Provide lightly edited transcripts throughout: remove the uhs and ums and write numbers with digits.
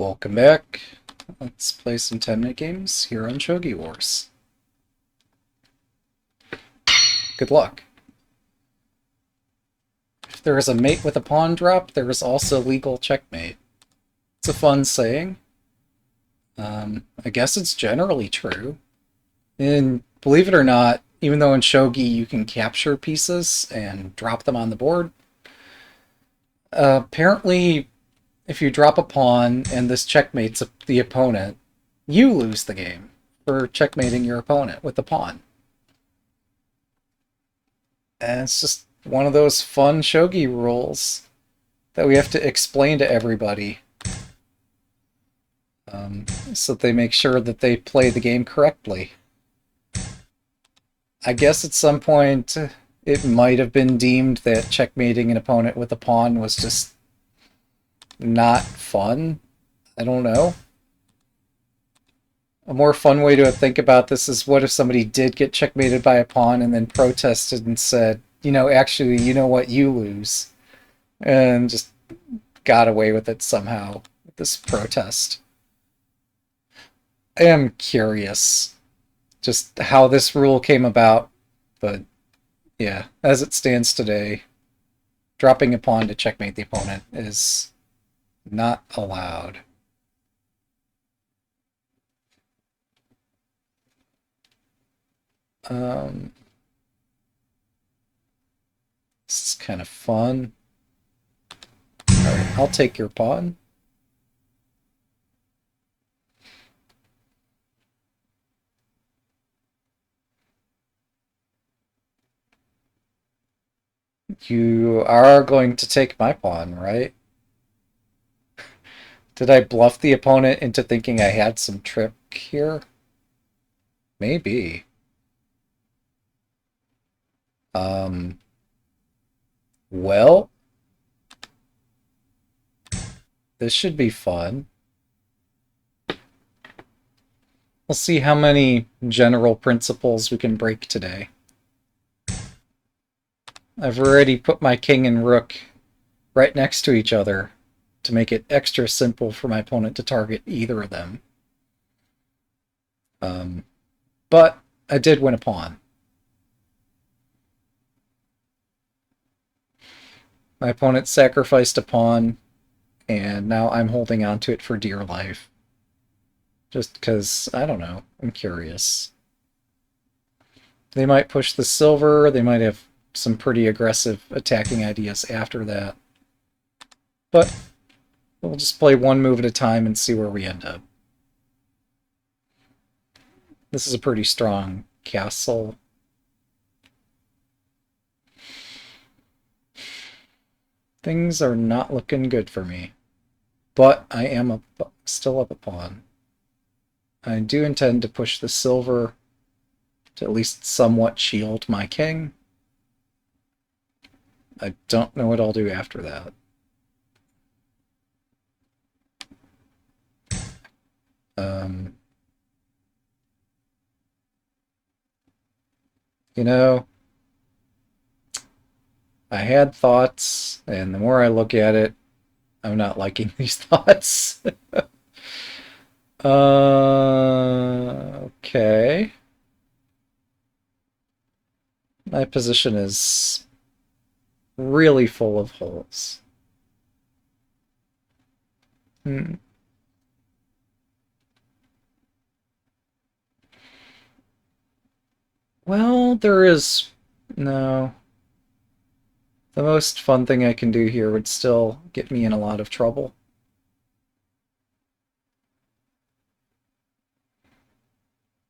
Welcome back. Let's play some 10-minute games here on Shogi Wars. Good luck. If there is a mate with a pawn drop, there is also legal checkmate. It's a fun saying. I guess it's generally true. And believe it or not, even though in Shogi you can capture pieces and drop them on the board, apparently if you drop a pawn and this checkmates the opponent, you lose the game for checkmating your opponent with the pawn. And it's just one of those fun shogi rules that we have to explain to everybody, so that they make sure that they play the game correctly. I guess at some point it might have been deemed that checkmating an opponent with a pawn was just not fun. I don't know. A more fun way to think about this is, what if somebody did get checkmated by a pawn and then protested and said, actually, you know what, you lose. And just got away with it somehow with this protest. I am curious just how this rule came about, but yeah, as it stands today, dropping a pawn to checkmate the opponent is not allowed. This is kind of fun. Alright, I'll take your pawn. You are going to take my pawn, right? Did I bluff the opponent into thinking I had some trick here? Maybe. Well, this should be fun. We'll see how many general principles we can break today. I've already put my king and rook right next to each other to make it extra simple for my opponent to target either of them. But I did win a pawn. My opponent sacrificed a pawn, and now I'm holding on to it for dear life. Just because, I don't know, I'm curious. They might push the silver, they might have some pretty aggressive attacking ideas after that. But we'll just play one move at a time and see where we end up. This is a pretty strong castle. Things are not looking good for me. But I am still up a pawn. I do intend to push the silver to at least somewhat shield my king. I don't know what I'll do after that. I had thoughts, and the more I look at it, I'm not liking these thoughts. Okay. My position is really full of holes. Well, there is... No. The most fun thing I can do here would still get me in a lot of trouble.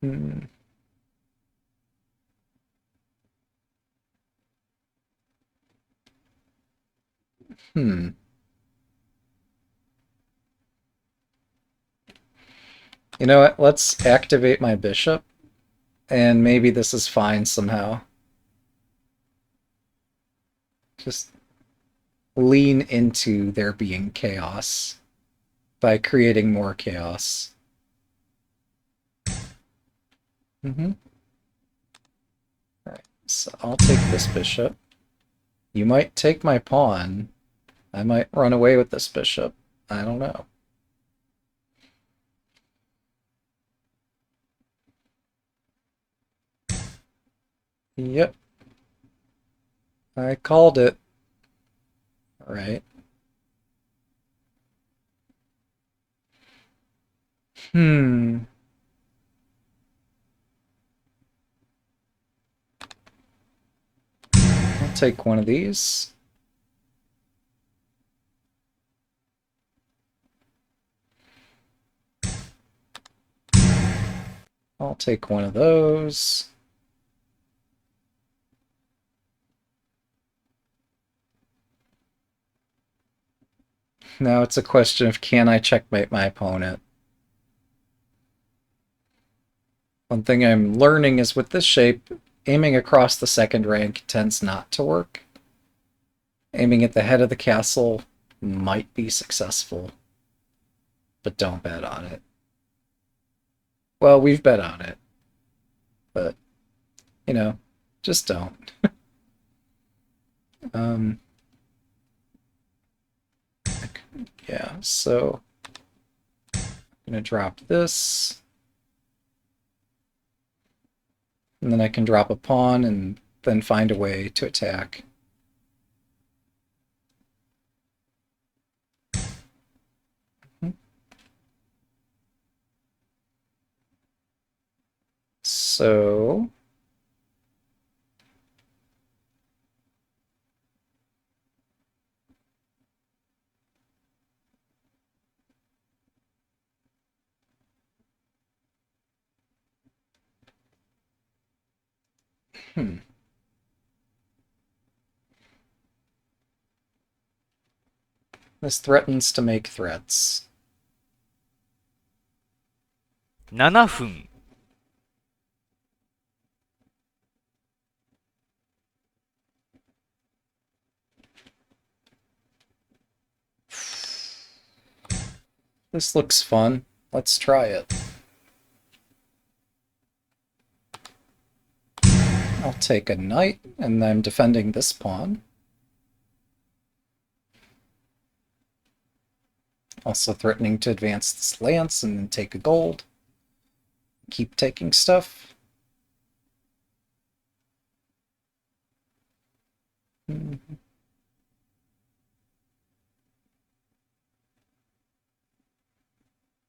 Hmm. You know what? Let's activate my bishop, and maybe this is fine somehow. Just lean into there being chaos by creating more chaos. Alright, so I'll take this bishop. You might take my pawn. I might run away with this bishop. I don't know. Yep. I called it. All right. Hmm. I'll take one of these. I'll take one of those. Now it's a question of can I checkmate my opponent? One thing I'm learning is with this shape, aiming across the second rank tends not to work. Aiming at the head of the castle might be successful, but don't bet on it. Well, we've bet on it, but, you know, just don't. um, yeah, so I'm going to drop this. And then I can drop a pawn and then find a way to attack. So this threatens to make threats. 7分。This looks fun. Let's try it. I'll take a knight, and I'm defending this pawn. Also threatening to advance this lance and then take a gold. Keep taking stuff.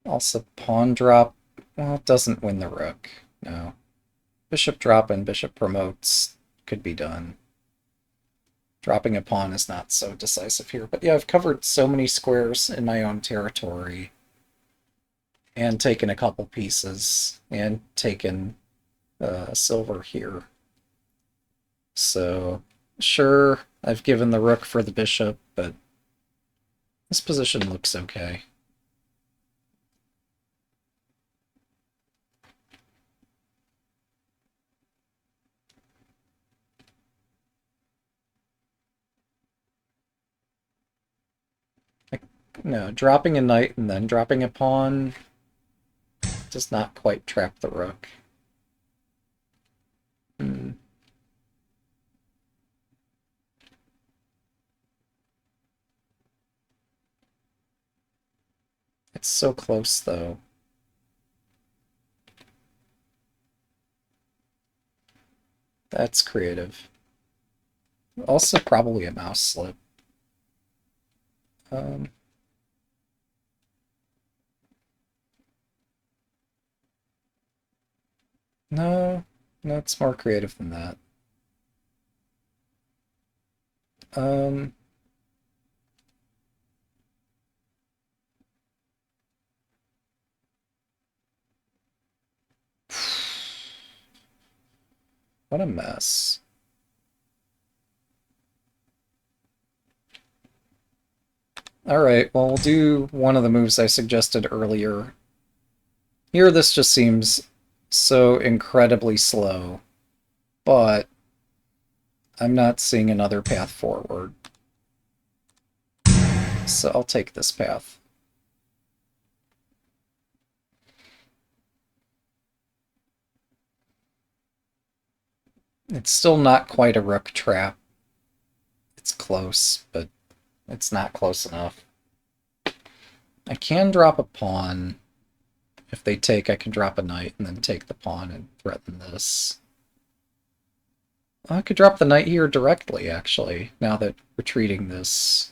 Also pawn drop. Well, it doesn't win the rook. No. Bishop drop and bishop promotes could be done. Dropping a pawn is not so decisive here. But yeah, I've covered so many squares in my own territory. And taken a couple pieces. And taken silver here. So, sure, I've given the rook for the bishop, but this position looks okay. No, dropping a knight and then dropping a pawn does not quite trap the rook. It's so close, though. That's creative. Also probably a mouse slip. No, no, it's more creative than that. Um, what a mess. Alright, well, we'll do one of the moves I suggested earlier. Here, this just seems so incredibly slow, but I'm not seeing another path forward. So I'll take this path. It's still not quite a rook trap. It's close, but it's not close enough. I can drop a pawn. If they take, I can drop a knight and then take the pawn and threaten this. I could drop the knight here directly, actually, now that retreating this.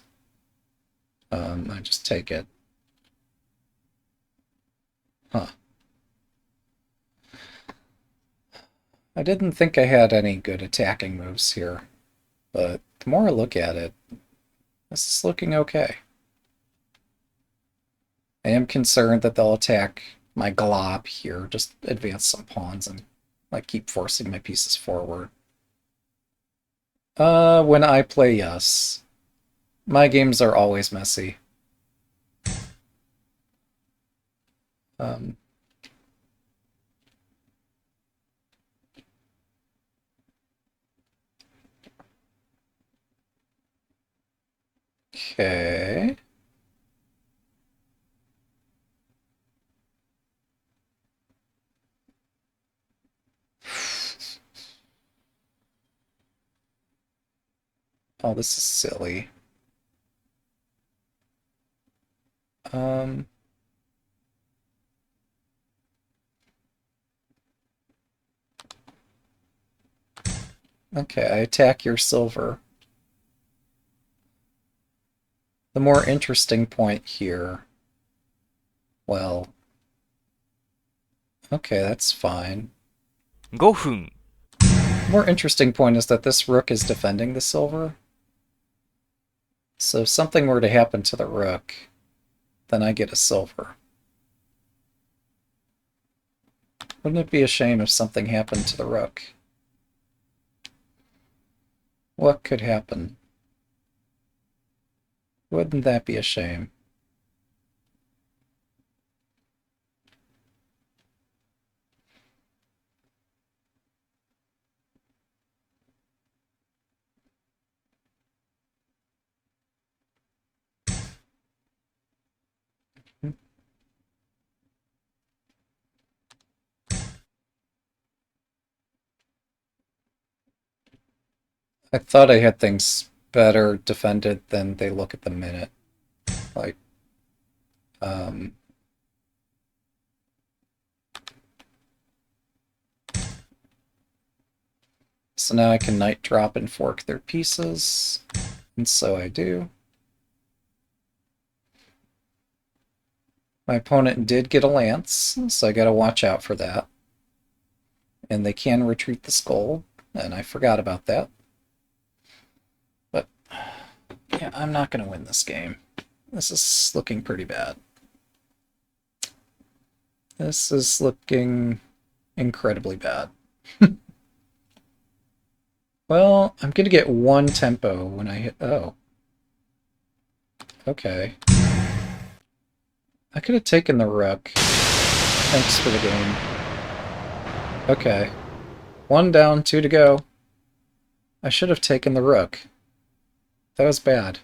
I just take it. Huh. I didn't think I had any good attacking moves here, but the more I look at it, this is looking okay. I am concerned that they'll attack my glop here, just advance some pawns and like keep forcing my pieces forward. When I play, yes. My games are always messy. Um, okay. Oh, this is silly. Um, okay, I attack your silver. The more interesting point here, well, okay, that's fine. 5分 The more interesting point is that this rook is defending the silver. So if something were to happen to the rook, then I get a silver. Wouldn't it be a shame if something happened to the rook? What could happen? Wouldn't that be a shame? I thought I had things better defended than they look at the minute. Like, um, so now I can knight drop and fork their pieces, and so I do. My opponent did get a lance, so I gotta watch out for that. And they can retreat the skull, and I forgot about that. But, yeah, I'm not gonna win this game. This is looking pretty bad. This is looking incredibly bad. Well, I'm gonna get one tempo when I hit... Oh. Okay. I could have taken the rook. Thanks for the game. Okay. One down, two to go. I should have taken the rook. That was bad.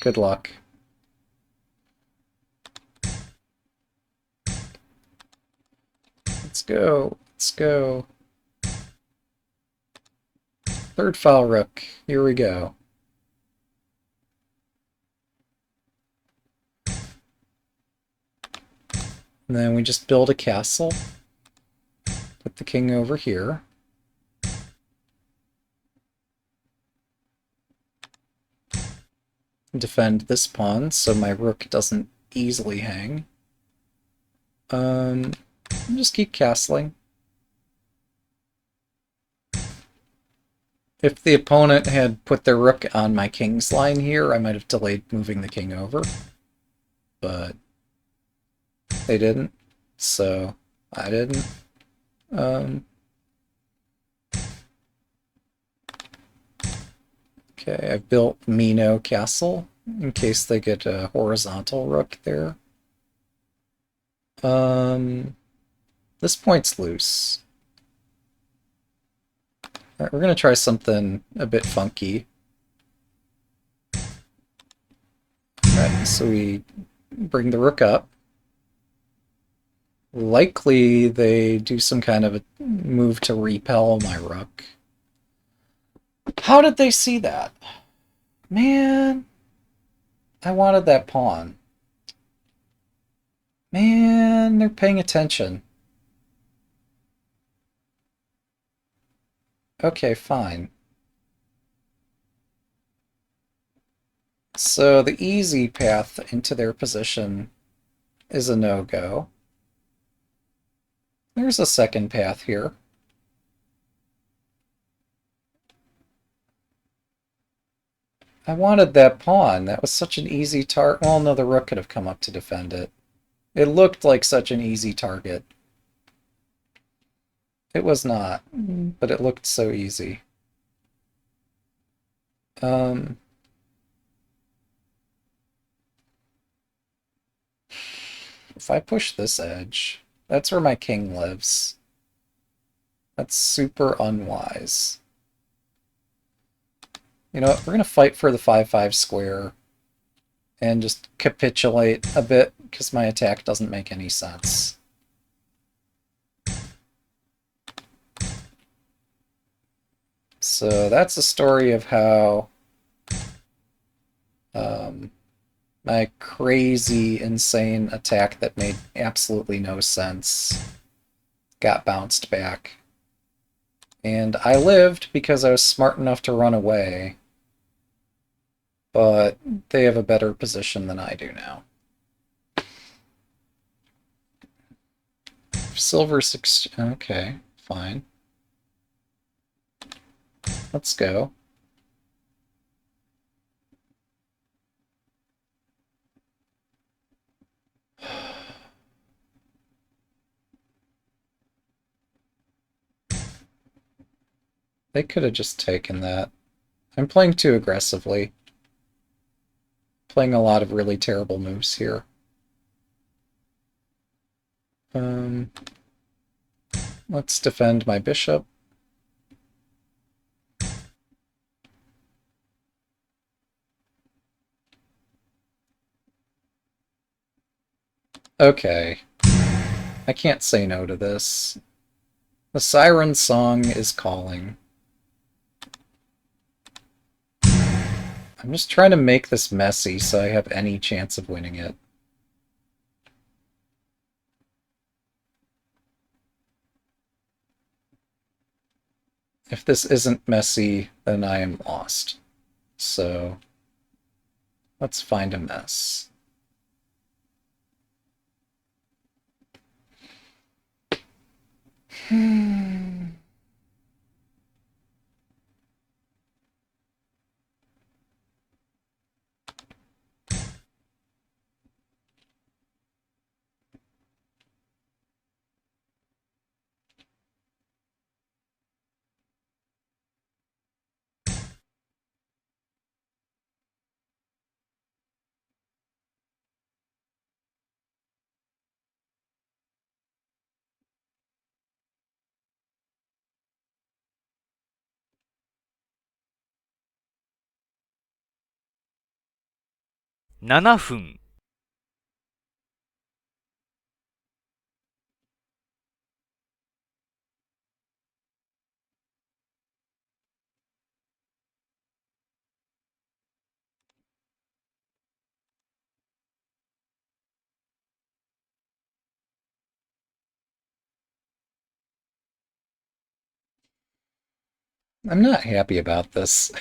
Good luck. Let's go. Let's go. Third file rook. Here we go. And then we just build a castle. Put the king over here. Defend this pawn so my rook doesn't easily hang. Just keep castling. If the opponent had put their rook on my king's line here, I might have delayed moving the king over. But they didn't, so I didn't. Okay, I've built Mino Castle in case they get a horizontal rook there. This point's loose. Alright, we're gonna try something a bit funky. Alright, so we bring the rook up. Likely they do some kind of a move to repel my rook. How did they see that? Man, I wanted that pawn. Man, they're paying attention. Okay, fine. So the easy path into their position is a no-go. There's a second path here. I wanted that pawn. That was such an easy target. Well, no, the rook could have come up to defend it. It looked like such an easy target. It was not, but it looked so easy. Um, if I push this edge, that's where my king lives. That's super unwise. You know what? We're going to fight for the 5-5 square and just capitulate a bit because my attack doesn't make any sense. So that's a story of how my crazy, insane attack that made absolutely no sense got bounced back. And I lived because I was smart enough to run away. But they have a better position than I do now. Silver 6... Okay, fine. Let's go. They could have just taken that. I'm playing too aggressively. Playing a lot of really terrible moves here. Let's defend my bishop. Okay. I can't say no to this. The siren song is calling. I'm just trying to make this messy so I have any chance of winning it. If this isn't messy, then I am lost. So, let's find a mess.7分。I'm not happy about this.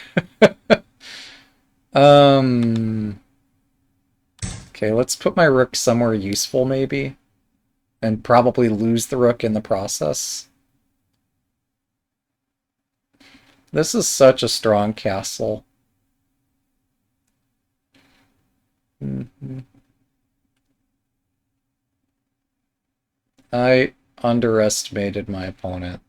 um... Okay, let's put my rook somewhere useful, maybe. And probably lose the rook in the process. This is such a strong castle. I underestimated my opponent.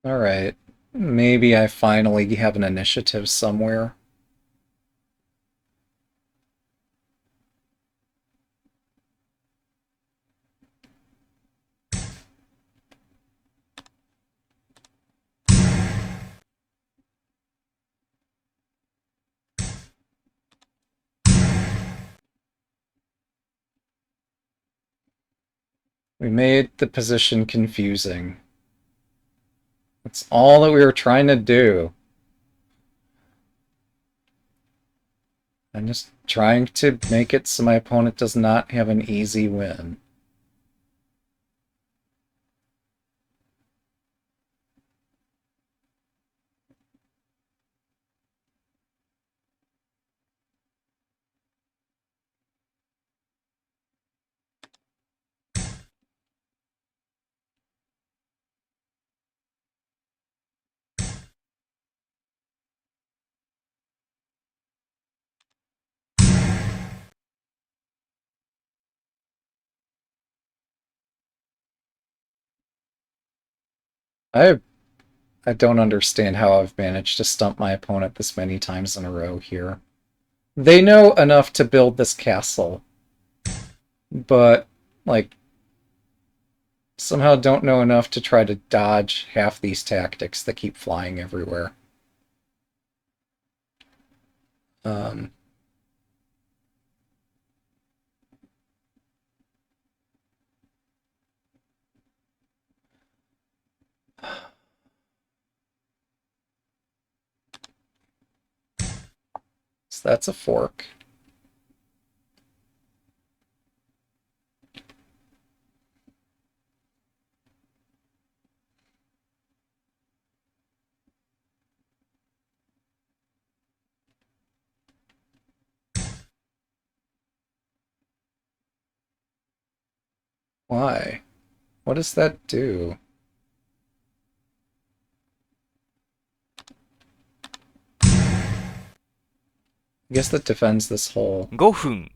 Alright. Maybe I finally have an initiative somewhere. We made the position confusing. That's all that we were trying to do. I'm just trying to make it so my opponent does not have an easy win. I I don't understand how I've managed to stump my opponent this many times in a row here. They know enough to build this castle, but, like, somehow don't know enough to try to dodge half these tactics that keep flying everywhere. Um, so that's a fork. Why? What does that do? I guess that defends this hole. 5分。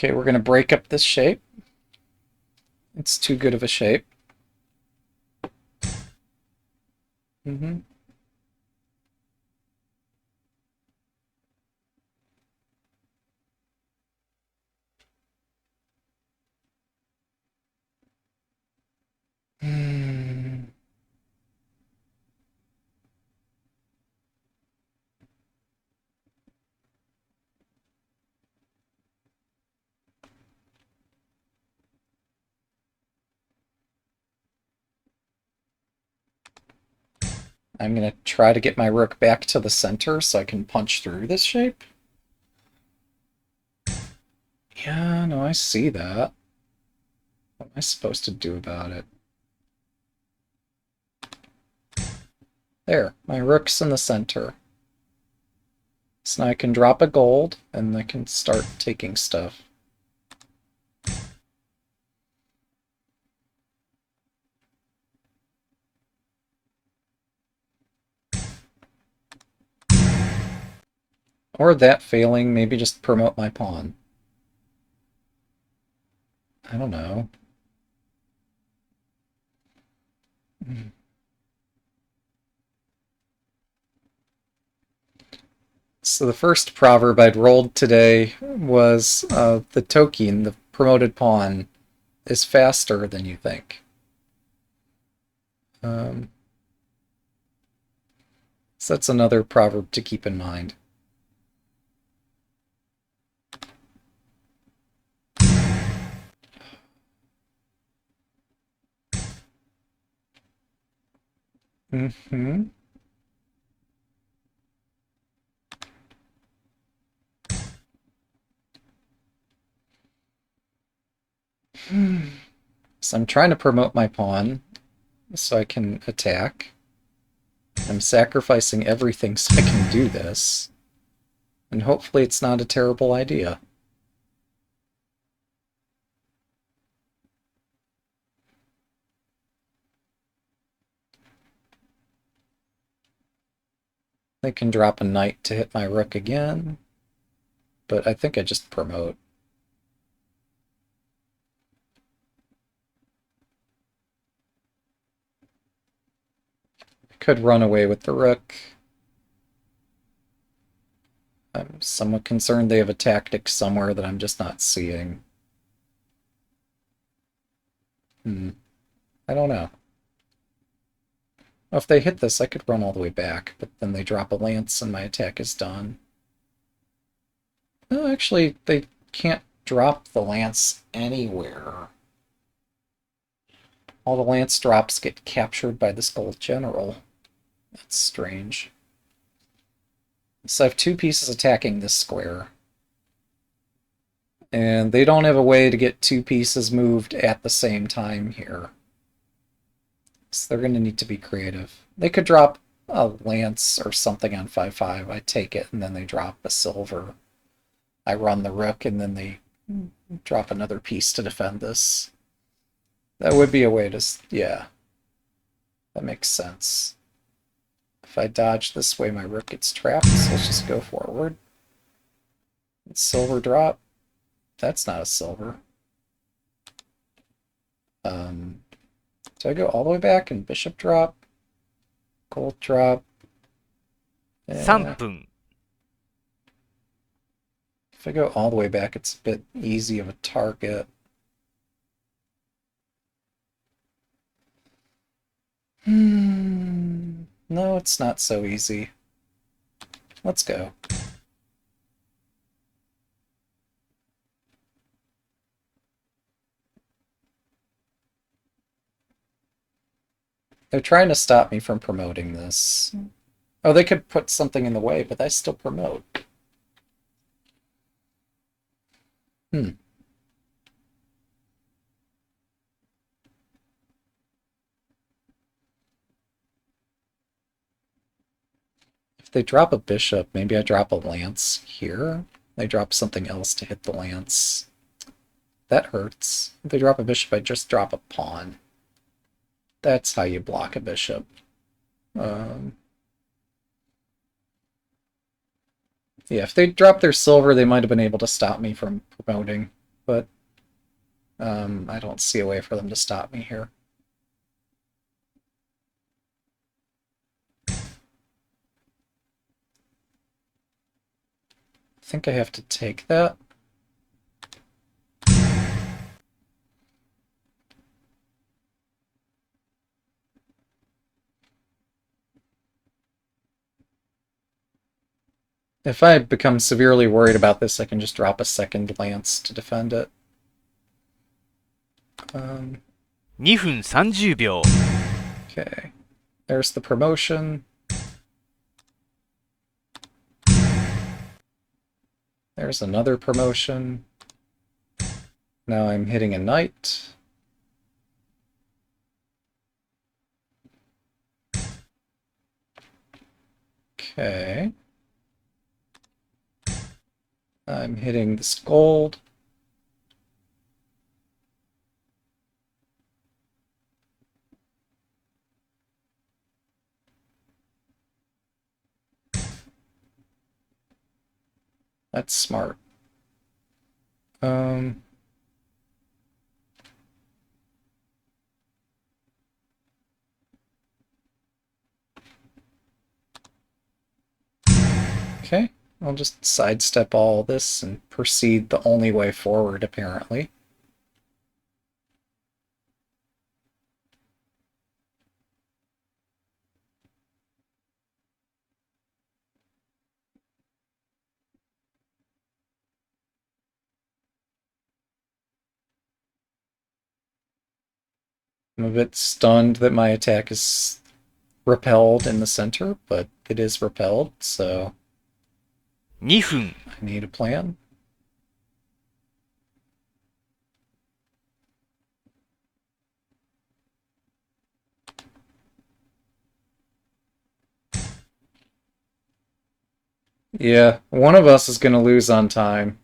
Okay, we're gonna break up this shape. It's too good of a shape. Mm-hmm. Hmm. I'm gonna try to get my rook back to the center so I can punch through this shape. Yeah, no, I see that. What am I supposed to do about it? There, my rook's in the center. So now I can drop a gold, and I can start taking stuff. Or that failing, maybe just promote my pawn. I don't know. So the first proverb I'd rolled today was the token, the promoted pawn, is faster than you think. Um, so that's another proverb to keep in mind. Mm-hmm. So I'm trying to promote my pawn so I can attack. I'm sacrificing everything so I can do this. And hopefully it's not a terrible idea. They can drop a knight to hit my rook again. but I think I just promote. I could run away with the rook. I'm somewhat concerned they have a tactic somewhere that I'm just not seeing. I don't know. Well, if they hit this, I could run all the way back, but then they drop a lance and my attack is done. No, actually, they can't drop the lance anywhere. All the lance drops get captured by this gold general. That's strange. So I have two pieces attacking this square. And they don't have a way to get two pieces moved at the same time here. So they're going to need to be creative. They could drop a lance or something on 5/5. I take it, and then they drop a silver. I run the rook, and then they drop another piece to defend this. That would be a way to... yeah. That makes sense. If I dodge this way, my rook gets trapped, so let's just go forward. Silver drop. That's not a silver. Do I go all the way back and bishop drop? Gold drop. 3分 If I go all the way back, it's a bit easy of a target. No, it's not so easy. Let's go. They're trying to stop me from promoting this. Oh, they could put something in the way, but I still promote. If they drop a bishop, maybe I drop a lance here. They drop something else to hit the lance. That hurts. If they drop a bishop, I just drop a pawn. That's how you block a bishop. Yeah, if they dropped their silver, they might have been able to stop me from promoting, but I don't see a way for them to stop me here. I think I have to take that. If I become severely worried about this, I can just drop a second lance to defend it. 2分30秒 Okay. There's the promotion. There's another promotion. Now I'm hitting a knight. Okay. I'm hitting this gold. That's smart. Okay, I'll just sidestep all this and proceed the only way forward, apparently. I'm a bit stunned that my attack is repelled in the center, but it is repelled, so 2分 I need a plan. Yeah, one of us is going to lose on time,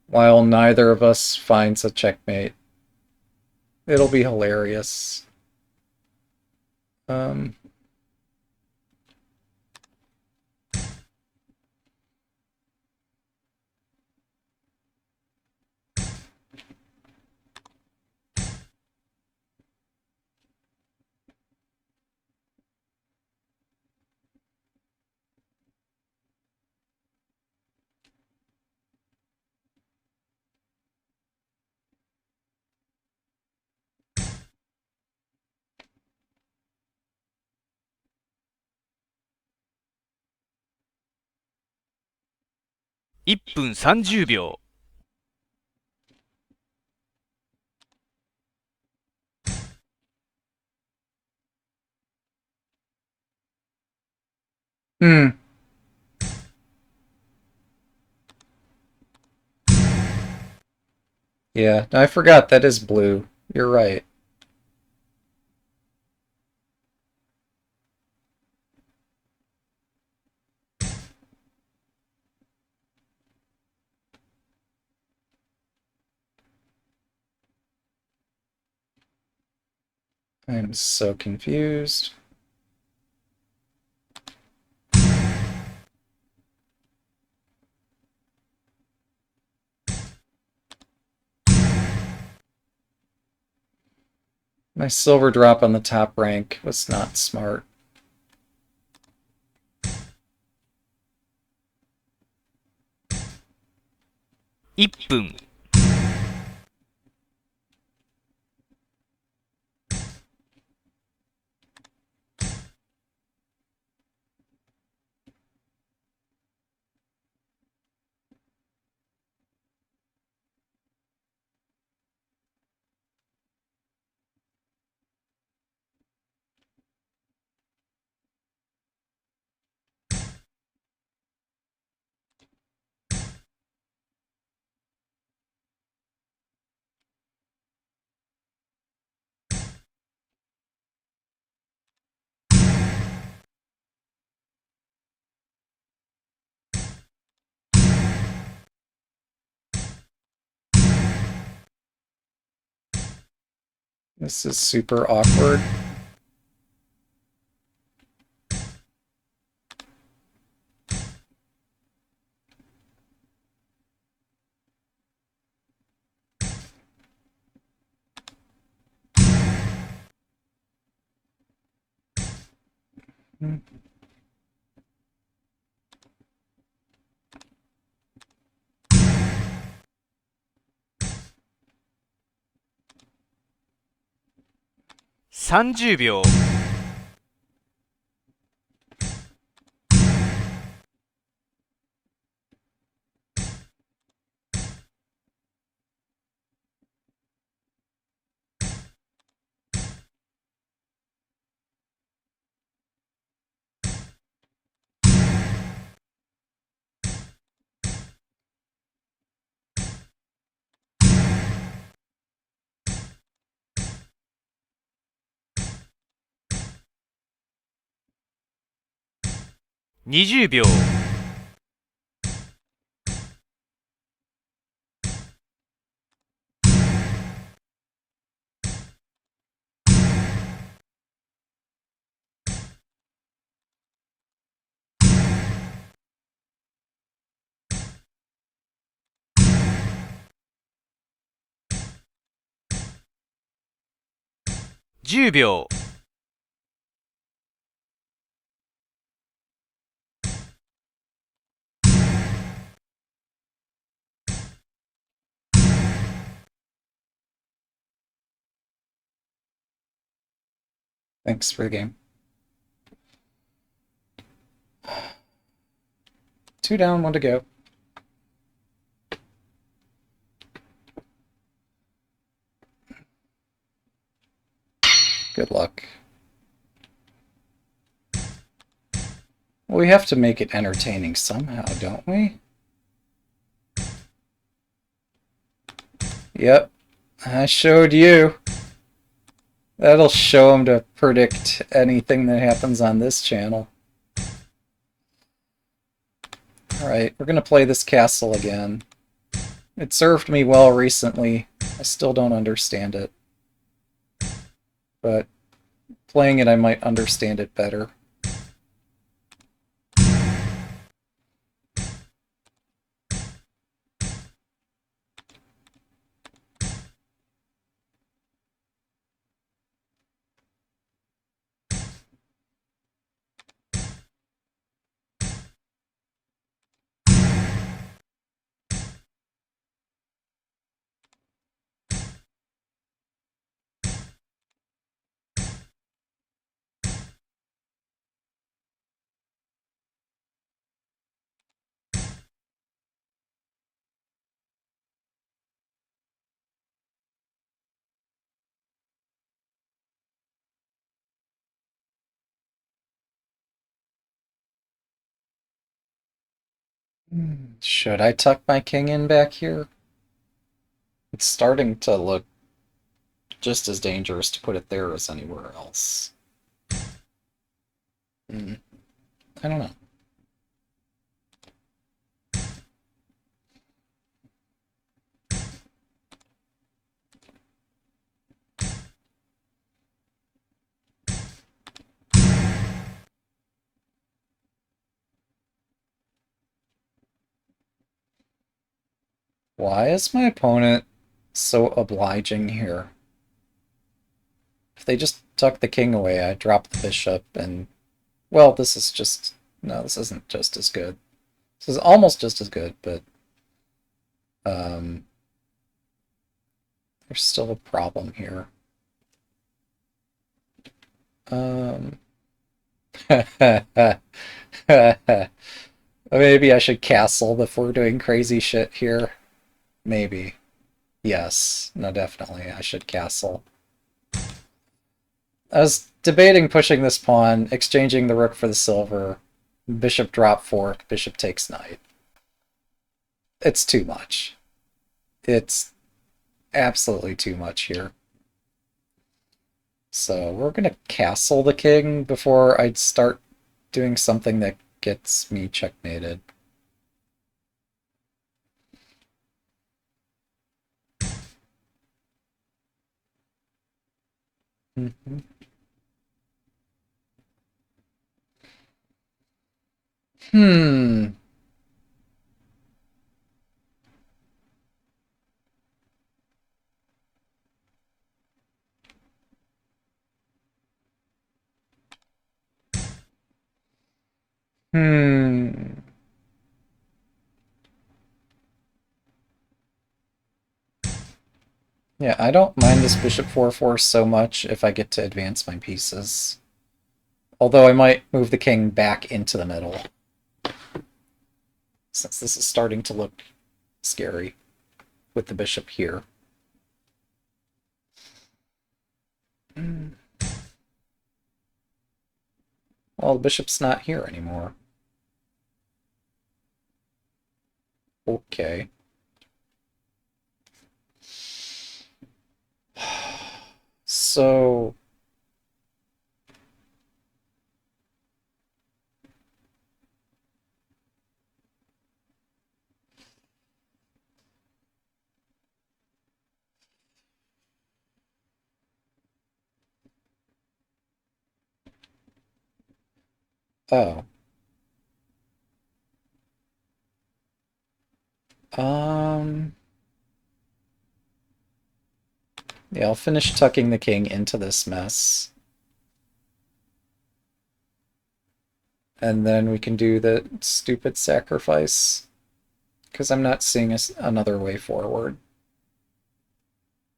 while neither of us finds a checkmate. It'll be hilarious. 1分30秒。Hmm. Yeah, I forgot that is blue. You're right. I'm so confused. My silver drop on the top rank was not smart. 1分。This is super awkward. Hmm. 30秒。20秒。10秒。Thanks for the game. 2 down, 1 to go. Good luck. Well, we have to make it entertaining somehow, don't we? Yep, I showed you. That'll show him to predict anything that happens on this channel. Alright, we're gonna play this castle again. It served me well recently. I still don't understand it. But playing it, I might understand it better. Should I tuck my king in back here? It's starting to look just as dangerous to put it there as anywhere else. I don't know. Why is my opponent so obliging here? If they just tuck the king away, I drop the bishop, and, well, this is just... No, this isn't just as good. This is almost just as good, but there's still a problem here. Maybe I should castle before doing crazy shit here. Maybe. Yes. No, definitely. I should castle. I was debating pushing this pawn, exchanging the rook for the silver, bishop drop fork, bishop takes knight. It's too much. It's absolutely too much here. So we're going to castle the king before I start doing something that gets me checkmated. Mm-hmm. Hmm. Hmm. Yeah, I don't mind this bishop 4-4 so much if I get to advance my pieces. Although I might move the king back into the middle, since this is starting to look scary with the bishop here. Well, the bishop's not here anymore. Okay. So... Oh. Um... Yeah, I'll finish tucking the king into this mess. And then we can do the stupid sacrifice. Because I'm not seeing another way forward.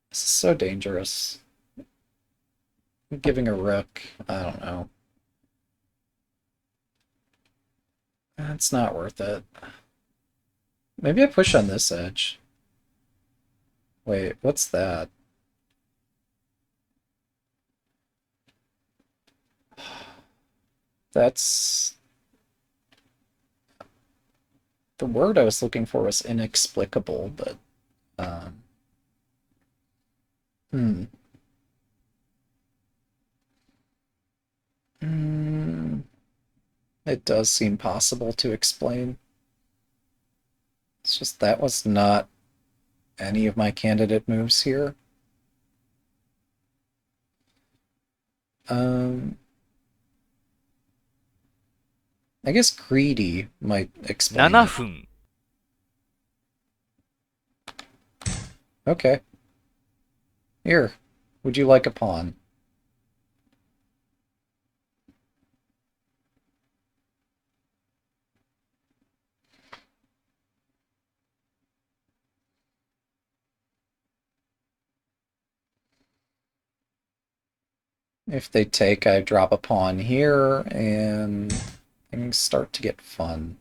This is so dangerous. Giving a rook, I don't know. It's not worth it. Maybe I push on this edge. Wait, what's that? That's... The word I was looking for was inexplicable, but... Hmm. It does seem possible to explain. It's just that was not any of my candidate moves here. I guess greedy might explain 7 it. 分 Okay. Here, would you like a pawn? If they take, I drop a pawn here, and things start to get fun.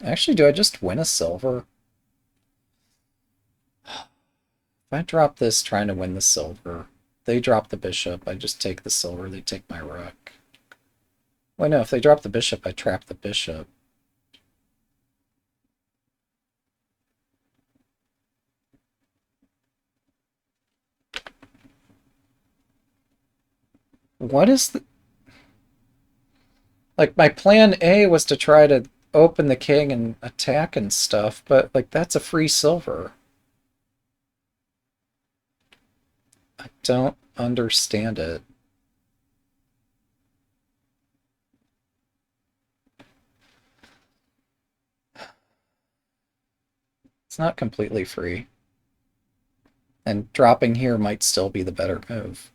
Actually, do I just win a silver? If I drop this trying to win the silver, they drop the bishop, I just take the silver, they take my rook. Wait, no, if they drop the bishop, I trap the bishop. What is the... Like, my plan A was to try to open the king and attack and stuff, but, like, that's a free silver. I don't understand it. It's not completely free. And dropping here might still be the better move.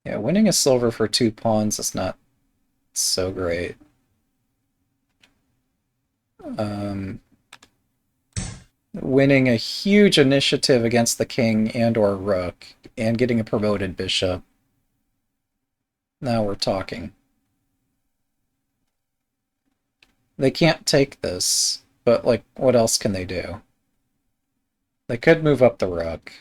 Yeah, winning a silver for 2 pawns is not so great. Winning a huge initiative against the king and or rook, and getting a promoted bishop. Now we're talking. They can't take this, but, like, what else can they do? They could move up the rook.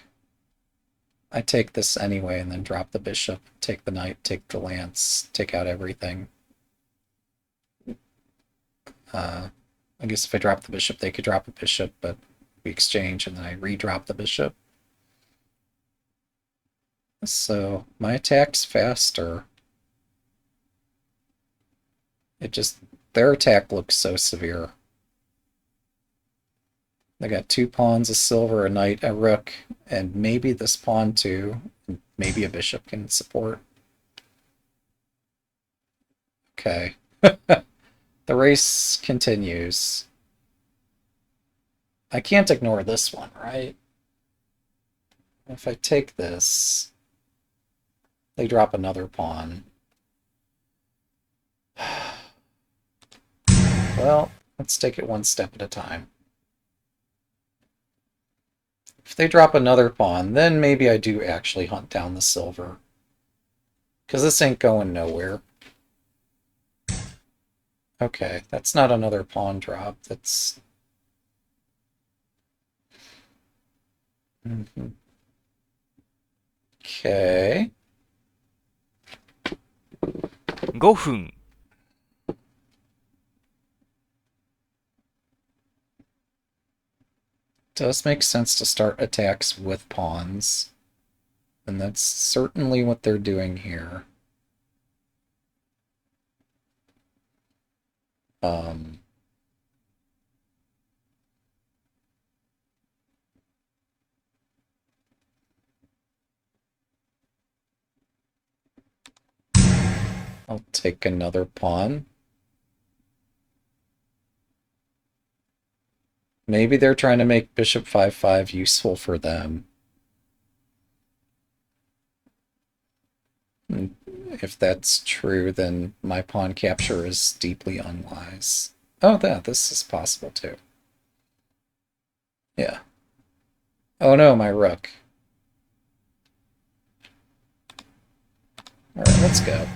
I take this anyway and then drop the bishop, take the knight, take the lance, take out everything. I guess if I drop the bishop, they could drop a bishop, but we exchange and then I re-drop the bishop. So my attack's faster. Their attack looks so severe. They got 2 pawns, a silver, a knight, a rook, and maybe this pawn too. Maybe a bishop can support. Okay. The race continues. I can't ignore this one, right? If I take this, they drop another pawn. Well, let's take it one step at a time. If they drop another pawn, then maybe I do actually hunt down the silver. Because this ain't going nowhere. Okay, that's not another pawn drop. That's... Okay. 5分、 Does make sense to start attacks with pawns. And that's certainly what they're doing here. I'll take another pawn. Maybe they're trying to make bishop 5-5 useful for them. And if that's true, then my pawn capture is deeply unwise. Oh, this is possible too. Yeah. Oh no, my rook. Alright, let's go.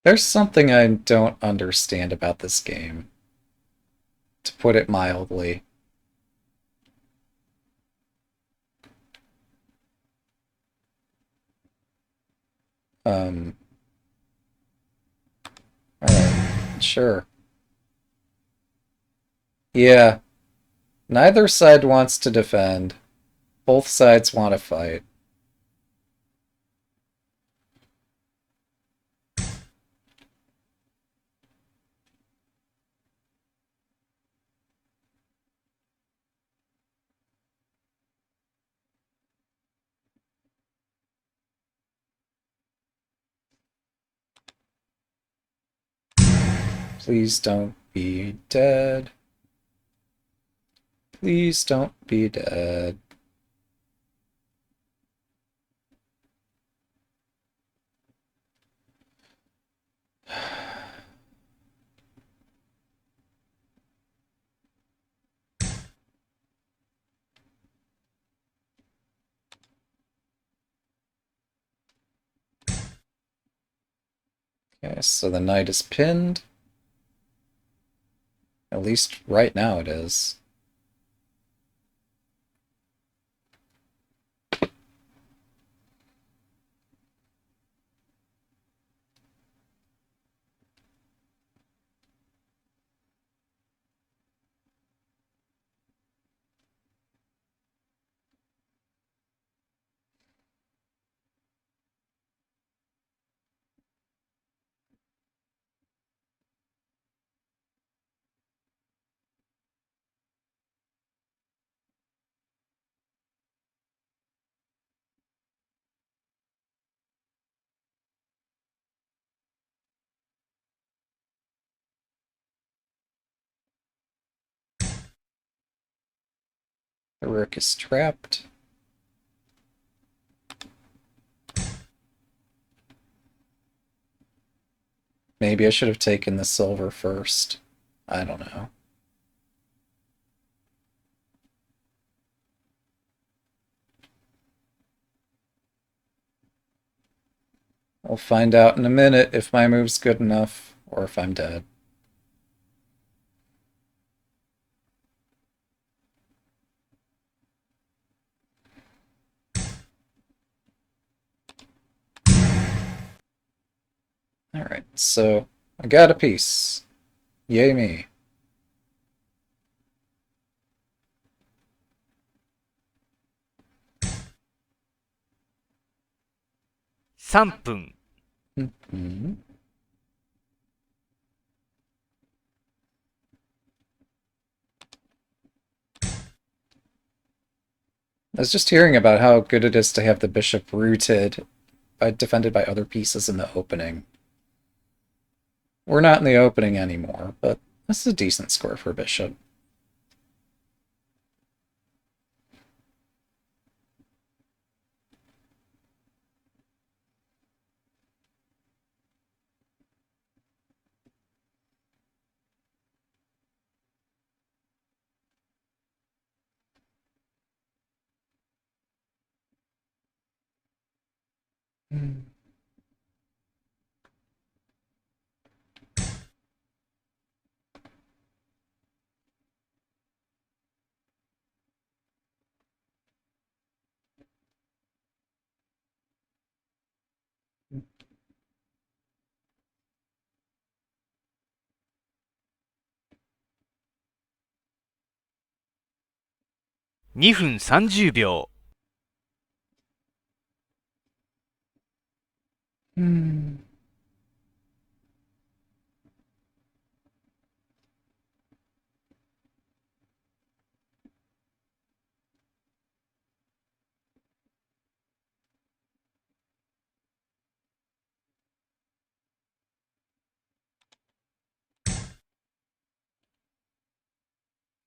There's something I don't understand about this game, to put it mildly. Alright, sure. Yeah, neither side wants to defend. Both sides want to fight. Please don't be dead. Please don't be dead. Okay, so the knight is pinned. At least right now it is. The rook is trapped. Maybe I should have taken the silver first. I don't know. We'll find out in a minute if my move's good enough or if I'm dead. Alright, so I got a piece. Yay me.3分 Mm-hmm. I was just hearing about how good it is to have the bishop rooted, defended by other pieces in the opening. We're not in the opening anymore, but this is a decent score for bishop. Hmm.2分30秒 Hmm.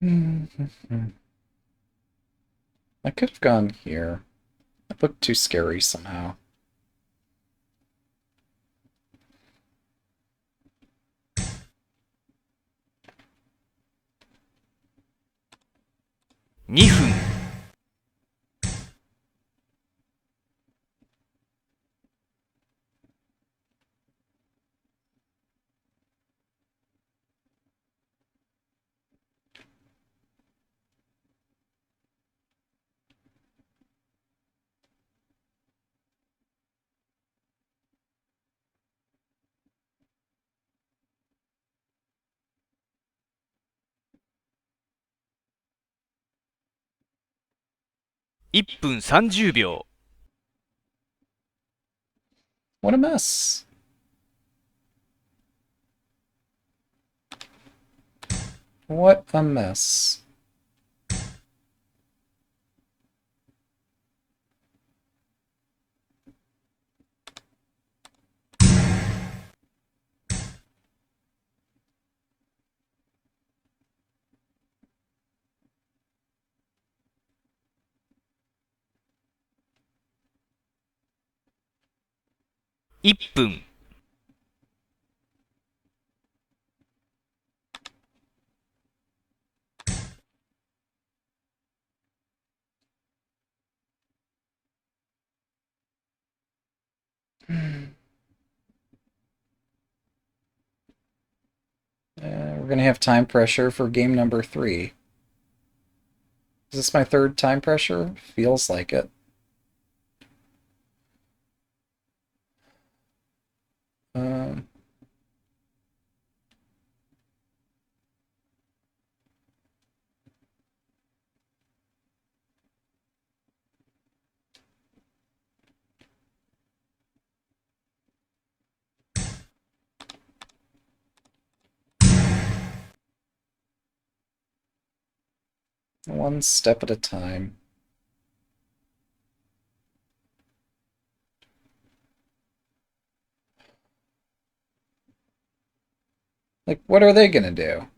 Hmm. I could have gone here. It looked too scary somehow.2分 1分30秒 What a mess. What a mess. 1分、We're gonna have time pressure for game number 3. Is this my third time pressure? Feels like it. Um, one step at a time. Like, what are they gonna do?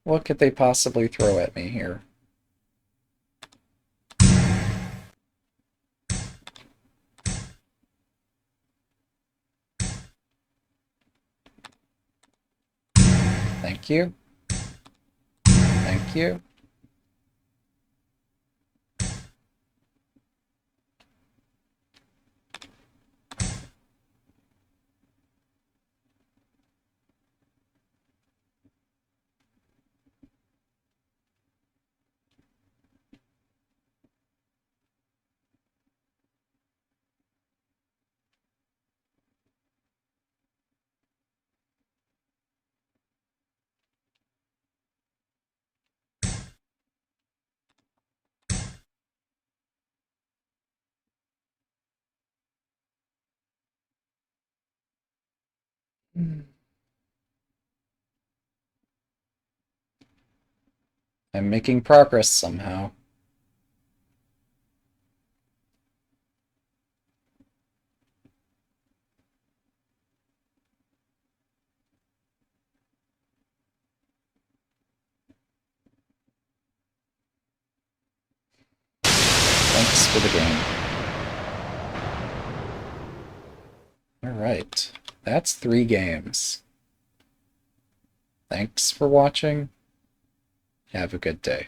What could they possibly throw at me here? Thank you. Thank you. I'm making progress somehow. Thanks for the game. Alright. That's 3 games. Thanks for watching. Have a good day.